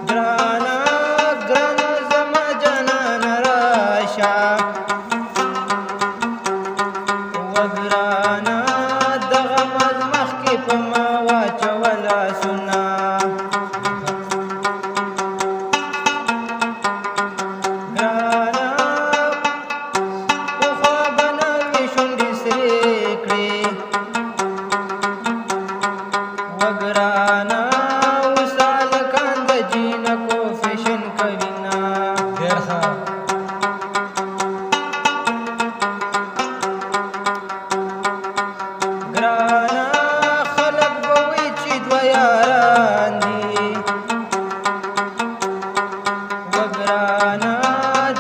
ګرانا ګرانا زما جانان راشه وګرانا دغه مز مخکې په ما واچوله سونه ګرانا پخوا به نه وې شونډې سرې کړې وګرانا اوس هلکان د جینکو فیشن کوینه ډېر ښه ګرانا خلک به وایي چې دوه یاران دي وګرانا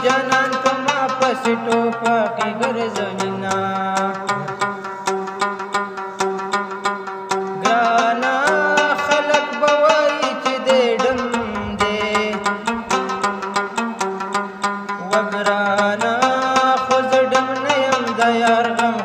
جانان په ما پسې ټوپکې ګرځوینه ګرانا خلک به وایي چې دی ډم دی وګرانا خو زه ډم نه یم د یار غم